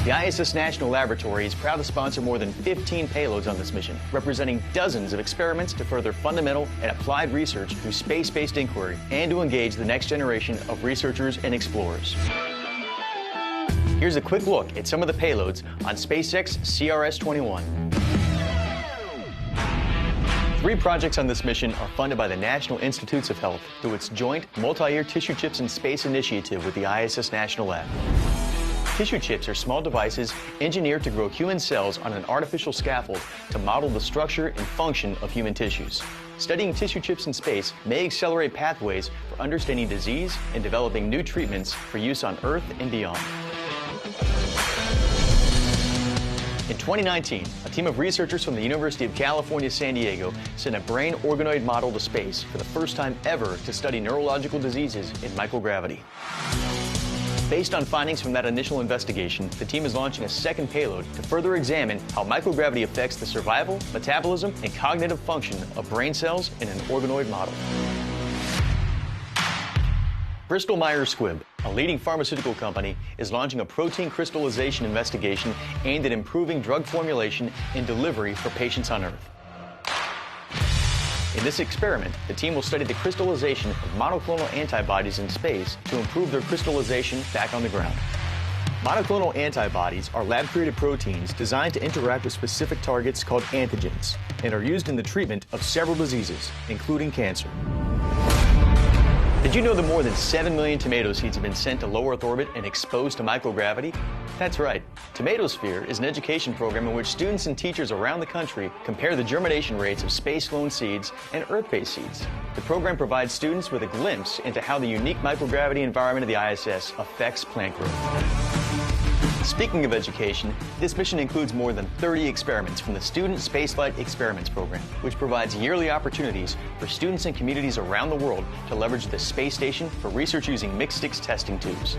The ISS National Laboratory is proud to sponsor more than 15 payloads on this mission, representing dozens of experiments to further fundamental and applied research through space-based inquiry and to engage the next generation of researchers and explorers. Here's a quick look at some of the payloads on SpaceX CRS-21. 3 projects on this mission are funded by the National Institutes of Health through its joint multi-year Tissue Chips in Space initiative with the ISS National Lab. Tissue chips are small devices engineered to grow human cells on an artificial scaffold to model the structure and function of human tissues. Studying tissue chips in space may accelerate pathways for understanding disease and developing new treatments for use on Earth and beyond. In 2019, a team of researchers from the University of California, San Diego sent a brain organoid model to space for the first time ever to study neurological diseases in microgravity. Based on findings from that initial investigation, the team is launching a second payload to further examine how microgravity affects the survival, metabolism, and cognitive function of brain cells in an organoid model. Bristol Myers Squibb, a leading pharmaceutical company, is launching a protein crystallization investigation aimed at improving drug formulation and delivery for patients on Earth. In this experiment, the team will study the crystallization of monoclonal antibodies in space to improve their crystallization back on the ground. Monoclonal antibodies are lab-created proteins designed to interact with specific targets called antigens and are used in the treatment of several diseases, including cancer. Did you know that more than 7 million tomato seeds have been sent to low Earth orbit and exposed to microgravity? That's right. Tomatosphere is an education program in which students and teachers around the country compare the germination rates of space-flown seeds and Earth-based seeds. The program provides students with a glimpse into how the unique microgravity environment of the ISS affects plant growth. Speaking of education, this mission includes more than 30 experiments from the Student Spaceflight Experiments Program, which provides yearly opportunities for students and communities around the world to leverage the space station for research using mixed-stick testing tubes.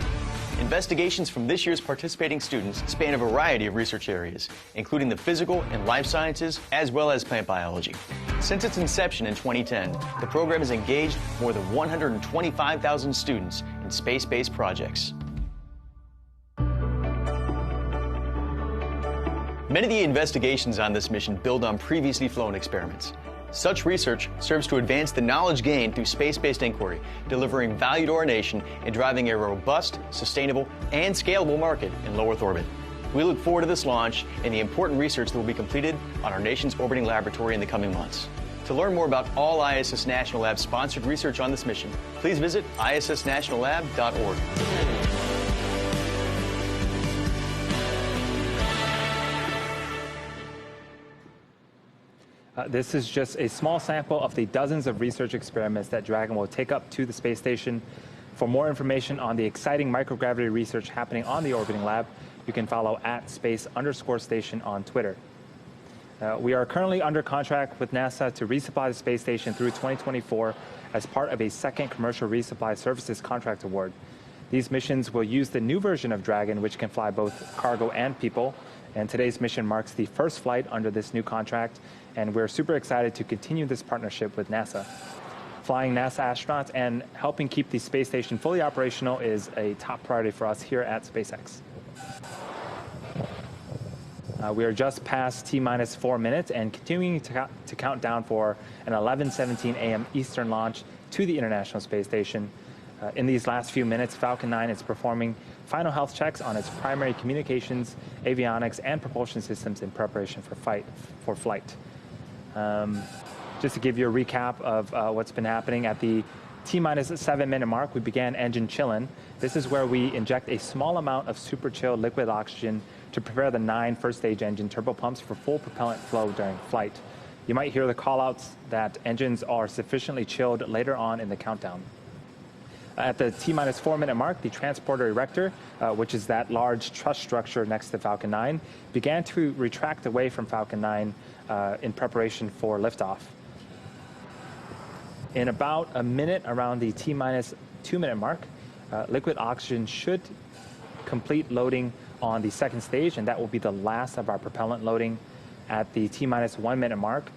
Investigations from this year's participating students span a variety of research areas, including the physical and life sciences, as well as plant biology. Since its inception in 2010, the program has engaged more than 125,000 students in space-based projects. Many of the investigations on this mission build on previously flown experiments. Such research serves to advance the knowledge gained through space-based inquiry, delivering value to our nation and driving a robust, sustainable, and scalable market in low Earth orbit. We look forward to this launch and the important research that will be completed on our nation's orbiting laboratory in the coming months. To learn more about all ISS National Lab sponsored research on this mission, please visit issnationallab.org. This is just a small sample of the dozens of research experiments that Dragon will take up to the space station. For more information on the exciting microgravity research happening on the orbiting lab, you can follow @space_station on Twitter. We are currently under contract with NASA to resupply the space station through 2024 as part of a second commercial resupply services contract award. These missions will use the new version of Dragon, which can fly both cargo and people. And today's mission marks the first flight under this new contract, and we're super excited to continue this partnership with NASA. Flying NASA astronauts and helping keep the space station fully operational is a top priority for us here at SpaceX. We are just past T-minus 4 minutes and continuing to count down for an 11:17 a.m. Eastern launch to the International Space Station. In these last few minutes, Falcon 9 is performing final health checks on its primary communications, avionics, and propulsion systems in preparation for flight. Just to give you a recap of what's been happening at the T-minus 7-minute mark, we began engine chillin'. This is where we inject a small amount of super chilled liquid oxygen to prepare the 9 first-stage engine turbopumps for full propellant flow during flight. You might hear the callouts that engines are sufficiently chilled later on in the countdown. At the T-minus 4-minute mark, the transporter erector, which is that large truss structure next to Falcon 9, began to retract away from Falcon 9 in preparation for liftoff. In about a minute around the T-minus 2-minute mark, liquid oxygen should complete loading on the second stage, and that will be the last of our propellant loading. At the T-minus 1-minute mark,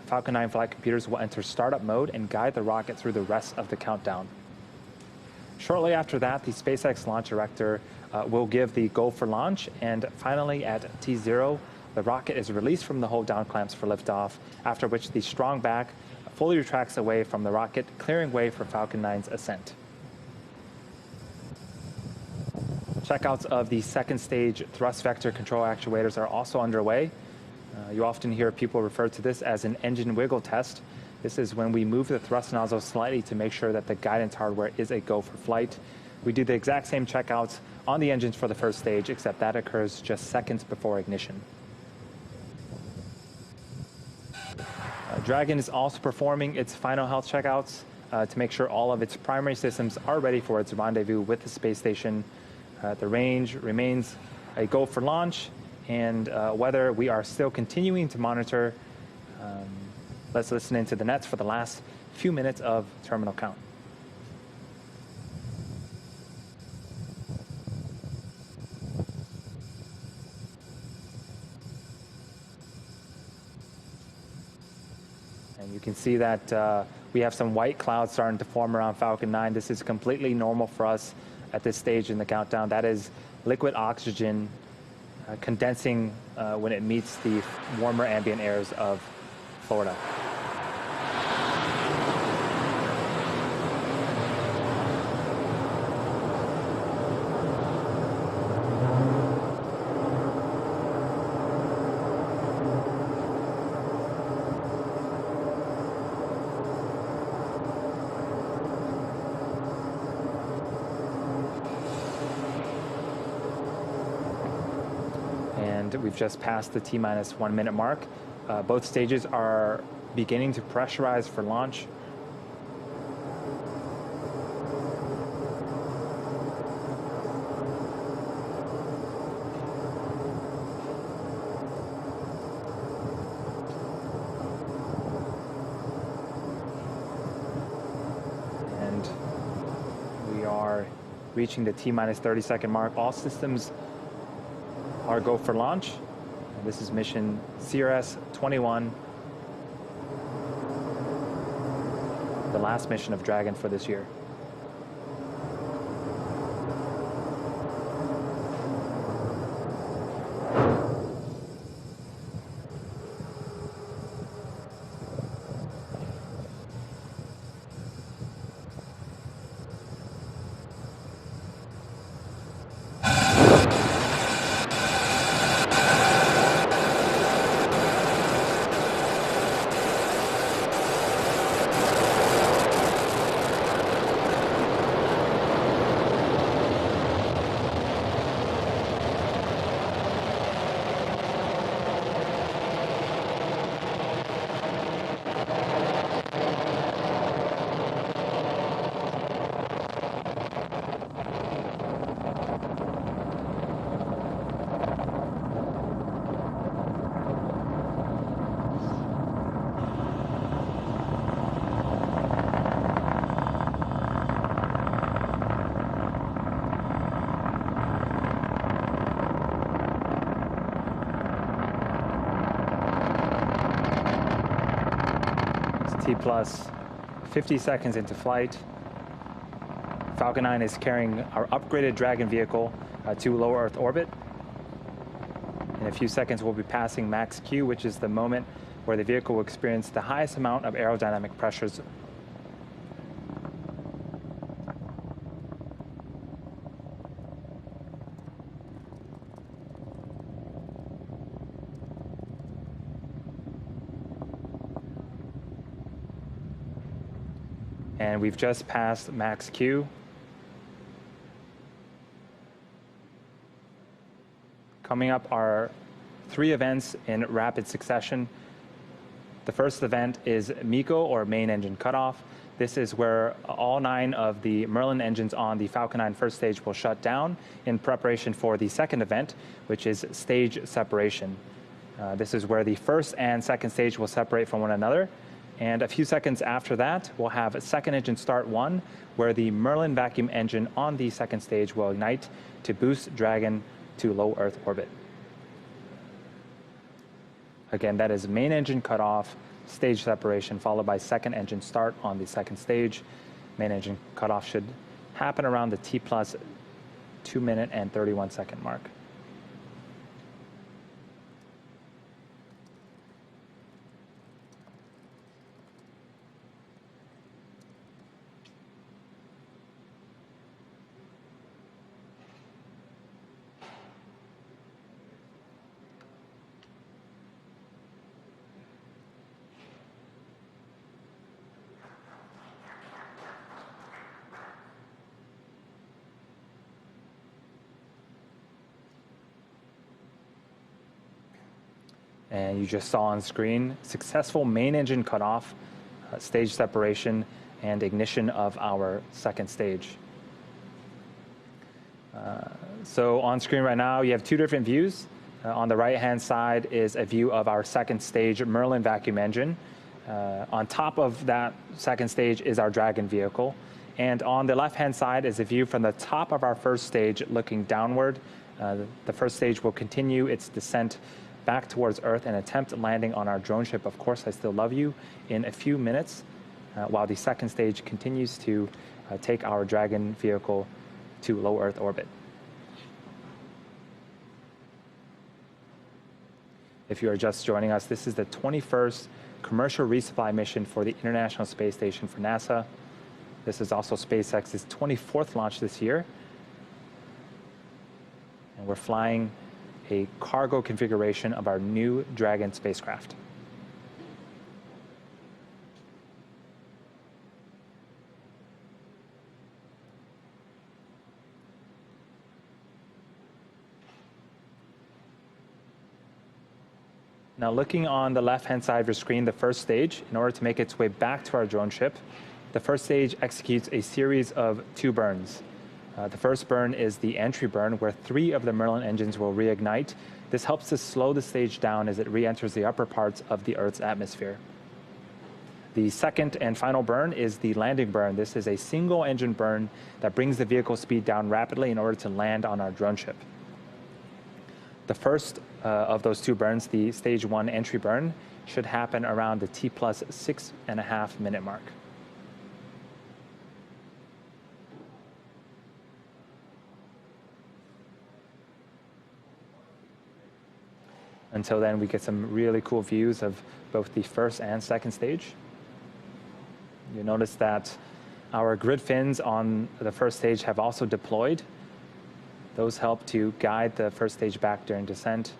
Falcon 9 flight computers will enter startup mode and guide the rocket through the rest of the countdown. Shortly after that, the SpaceX launch erector will give the go for launch. And finally, at T0, the rocket is released from the hold down clamps for liftoff, after which the strong back fully retracts away from the rocket, clearing way for Falcon 9's ascent. Checkouts of the second stage thrust vector control actuators are also underway. You often hear people refer to this as an engine wiggle test. This is when we move the thrust nozzle slightly to make sure that the guidance hardware is a go for flight. We do the exact same checkouts on the engines for the first stage, except that occurs just seconds before ignition. Dragon is also performing its final health checkouts to make sure all of its primary systems are ready for its rendezvous with the space station. The range remains a go for launch, and whether we are still continuing to monitor. Let's listen into the nets for the last few minutes of terminal count. And you can see that we have some white clouds starting to form around Falcon 9. This is completely normal for us at this stage in the countdown. That is liquid oxygen condensing when it meets the warmer ambient airs of Florida. And we've just passed the T-minus 1 minute mark. Both stages are beginning to pressurize for launch. And we are reaching the T-minus 30-second mark. All systems are go for launch. And this is mission CRS-21, the last mission of Dragon for this year. Plus 50 seconds into flight. Falcon 9 is carrying our upgraded Dragon vehicle to low Earth orbit. In a few seconds, we'll be passing max Q, which is the moment where the vehicle will experience the highest amount of aerodynamic pressures. And we've just passed max Q. Coming up are 3 events in rapid succession. The first event is MECO, or main engine cutoff. This is where all 9 of the Merlin engines on the Falcon 9 first stage will shut down in preparation for the second event, which is stage separation. This is where the first and second stage will separate from one another. And a few seconds after that, we'll have a second engine start 1, where the Merlin vacuum engine on the second stage will ignite to boost Dragon to low Earth orbit. Again, that is main engine cutoff, stage separation, followed by second engine start on the second stage. Main engine cutoff should happen around the T+2 2-minute and 31-second mark. And you just saw on screen successful main engine cutoff, stage separation, and ignition of our second stage. So on screen right now, you have two different views. On the right-hand side is a view of our second stage Merlin vacuum engine. On top of that second stage is our Dragon vehicle. And on the left-hand side is a view from the top of our first stage looking downward. The first stage will continue its descent back towards Earth and attempt landing on our drone ship, Of Course I Still Love You, in a few minutes, while the second stage continues to take our Dragon vehicle to low Earth orbit. If you are just joining us, this is the 21st commercial resupply mission for the International Space Station for NASA. This is also SpaceX's 24th launch this year. And we're flying a cargo configuration of our new Dragon spacecraft. Now looking on the left-hand side of your screen, the first stage, in order to make its way back to our drone ship, the first stage executes a series of 2 burns. The first burn is the entry burn, where 3 of the Merlin engines will reignite. This helps to slow the stage down as it re-enters the upper parts of the Earth's atmosphere. The second and final burn is the landing burn. This is a single engine burn that brings the vehicle speed down rapidly in order to land on our drone ship. The first of those 2 burns, the stage 1 entry burn, should happen around the T+6.5 minute mark. Until then, we get some really cool views of both the first and second stage. You'll notice that our grid fins on the first stage have also deployed. Those help to guide the first stage back during descent.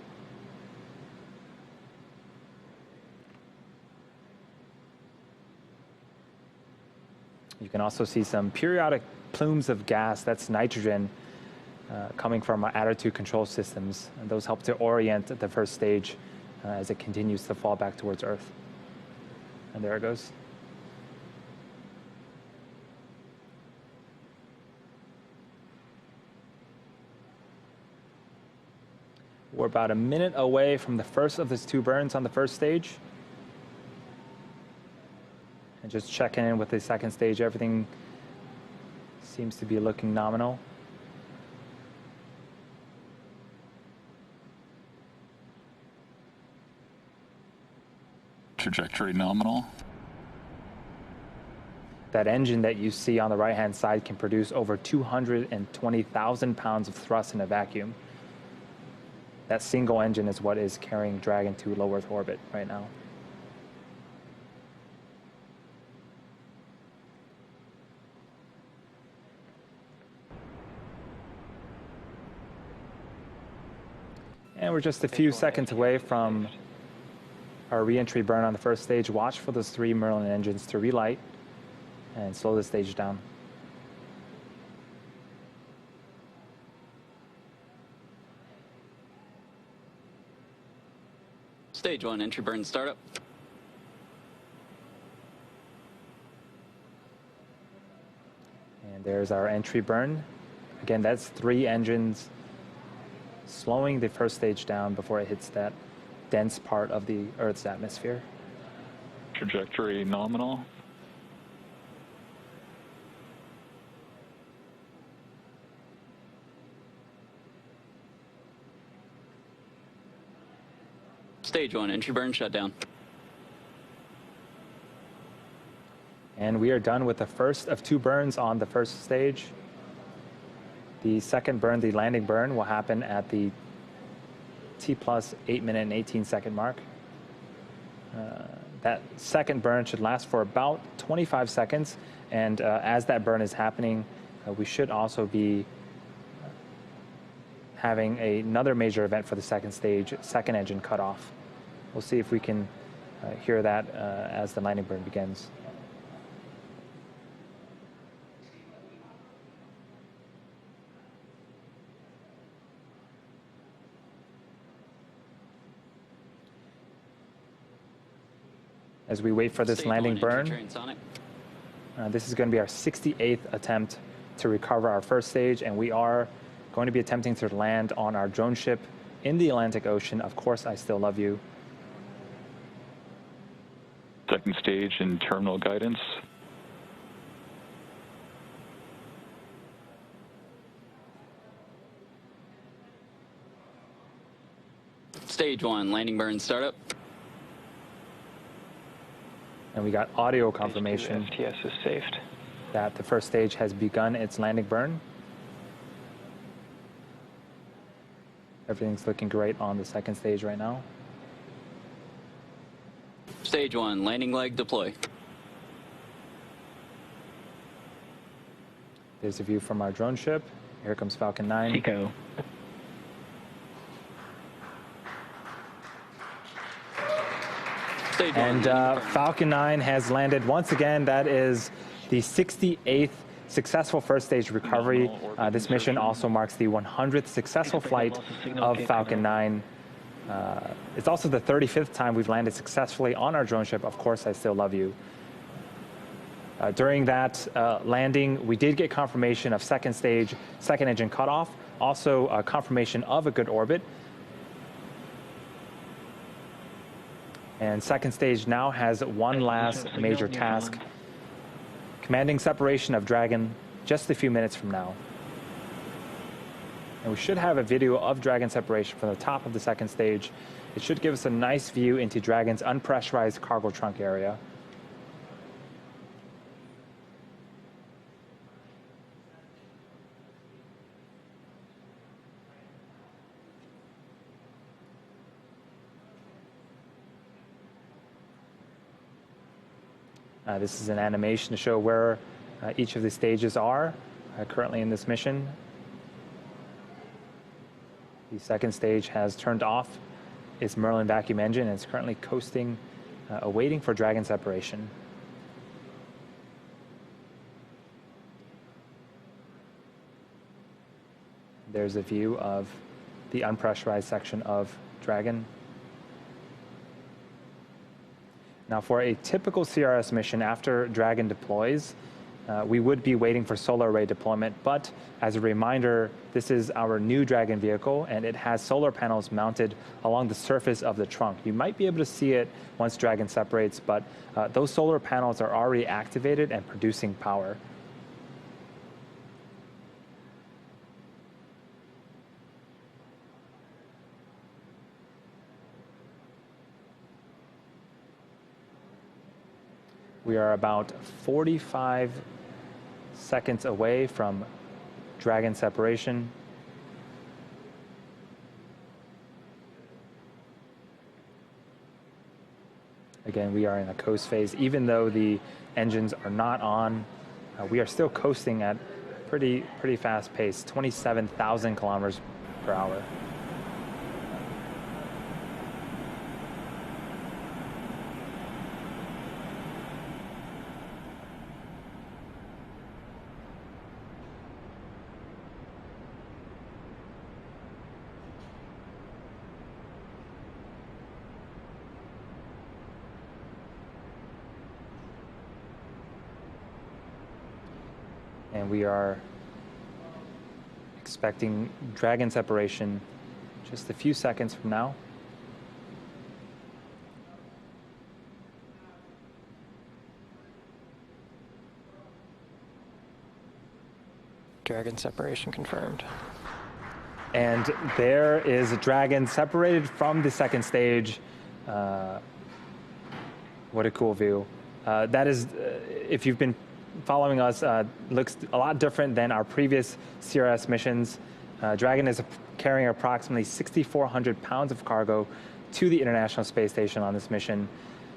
You can also see some periodic plumes of gas, that's nitrogen, coming from our attitude control systems. And those help to orient the first stage as it continues to fall back towards Earth. And there it goes. We're about a minute away from the first of these 2 burns on the first stage. And just checking in with the second stage, everything seems to be looking nominal. Trajectory nominal. That engine that you see on the right-hand side can produce over 220,000 pounds of thrust in a vacuum. That single engine is what is carrying Dragon to low Earth orbit right now. And we're just a few seconds away from our re-entry burn on the first stage. Watch for those 3 Merlin engines to relight and slow the stage down. Stage 1 entry burn startup. And there's our entry burn. Again, that's 3 engines slowing the first stage down before it hits that dense part of the Earth's atmosphere. Trajectory nominal. Stage 1 entry burn shutdown. And we are done with the first of 2 burns on the first stage. The second burn, the landing burn, will happen at the T plus 8 minute and 18 second mark. That second burn should last for about 25 seconds. And as that burn is happening, we should also be having another major event for the second stage, second engine cutoff. We'll see if we can hear that as the landing burn begins. As we wait for this landing burn, this is going to be our 68th attempt to recover our first stage, and we are going to be attempting to land on our drone ship in the Atlantic Ocean. Of course, I still love you. Second stage and terminal guidance. Stage 1, landing burn startup. And we got audio confirmation STS is saved. that the first stage has begun its landing burn. Everything's looking great on the second stage right now. Stage 1, landing leg deploy. There's a view from our drone ship. Here comes Falcon 9. Pico. Stage 1, And landing burn. Falcon 9 has landed once again. That is the 68th successful first stage recovery. This mission also marks the 100th successful flight of Falcon 9. It's also the 35th time we've landed successfully on our drone ship. Of course, I still love you. During that landing, we did get confirmation of second stage, second engine cutoff, also confirmation of a good orbit. And second stage now has one last major task, commanding separation of Dragon just a few minutes from now. And we should have a video of Dragon separation from the top of the second stage. It should give us a nice view into Dragon's unpressurized cargo trunk area. This is an animation to show where each of the stages are currently in this mission. The second stage has turned off its Merlin vacuum engine and is currently coasting, awaiting for Dragon separation. There's a view of the unpressurized section of Dragon. Now, for a typical CRS mission after Dragon deploys, we would be waiting for solar array deployment, but as a reminder, this is our new Dragon vehicle, and it has solar panels mounted along the surface of the trunk. You might be able to see it once Dragon separates, but those solar panels are already activated and producing power. We are about 45 seconds away from Dragon separation. Again, we are in a coast phase. Even though the engines are not on, we are still coasting at pretty fast pace, 27,000 kilometers per hour. And we are expecting Dragon separation just a few seconds from now. Dragon separation confirmed. And there is Dragon separated from the second stage. What a cool view. That is, if you've been following us looks a lot different than our previous CRS missions. Dragon is carrying approximately 6,400 pounds of cargo to the International Space Station on this mission.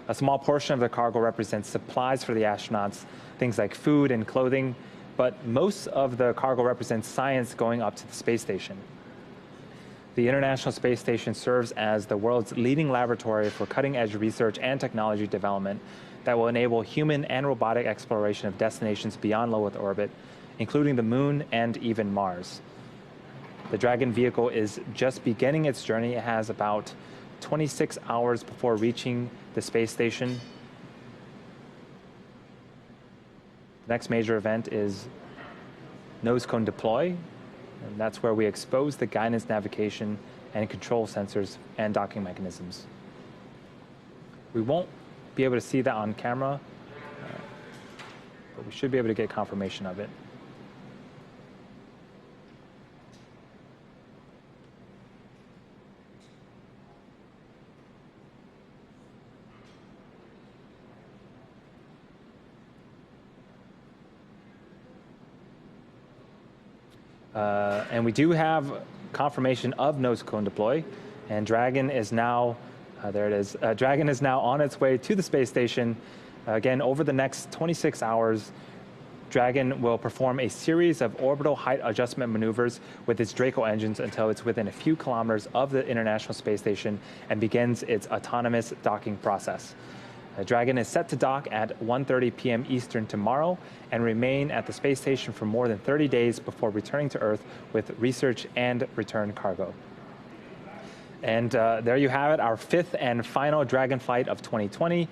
A small portion of the cargo represents supplies for the astronauts, things like food and clothing, but most of the cargo represents science going up to the space station. The International Space Station serves as the world's leading laboratory for cutting-edge research and technology development that will enable human and robotic exploration of destinations beyond low Earth orbit, including the Moon and even Mars. The Dragon vehicle is just beginning its journey. It has about 26 hours before reaching the space station. The next major event is nose cone deploy, and that's where we expose the guidance, navigation, and control sensors and docking mechanisms. We won't be able to see that on camera, but we should be able to get confirmation of it. And we do have confirmation of nose cone deploy, and Dragon is now, there it is, Dragon is now on its way to the space station. Again, over the next 26 hours, Dragon will perform a series of orbital height adjustment maneuvers with its Draco engines until it's within a few kilometers of the International Space Station and begins its autonomous docking process. Dragon is set to dock at 1:30 p.m. Eastern tomorrow and remain at the space station for more than 30 days before returning to Earth with research and return cargo. And there you have it, our fifth and final Dragon flight of 2020.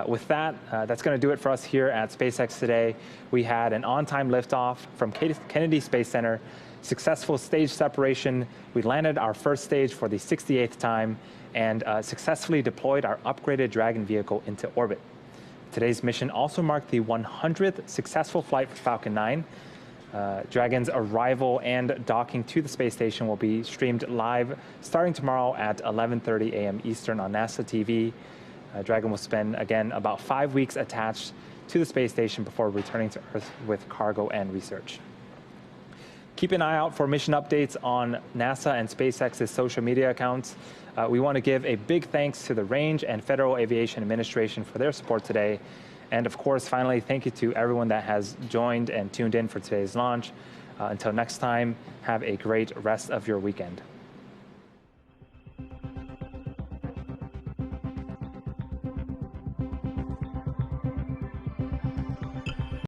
With that, that's going to do it for us here at SpaceX today. We had an on-time liftoff from Kennedy Space Center, successful stage separation. We landed our first stage for the 68th time, and successfully deployed our upgraded Dragon vehicle into orbit. Today's mission also marked the 100th successful flight for Falcon 9. Dragon's arrival and docking to the space station will be streamed live starting tomorrow at 11:30 a.m. Eastern on NASA TV. Dragon will spend, again, about 5 weeks attached to the space station before returning to Earth with cargo and research. Keep an eye out for mission updates on NASA and SpaceX's social media accounts. We want to give a big thanks to the Range and Federal Aviation Administration for their support today. And of course, finally, thank you to everyone that has joined and tuned in for today's launch. Until next time, have a great rest of your weekend.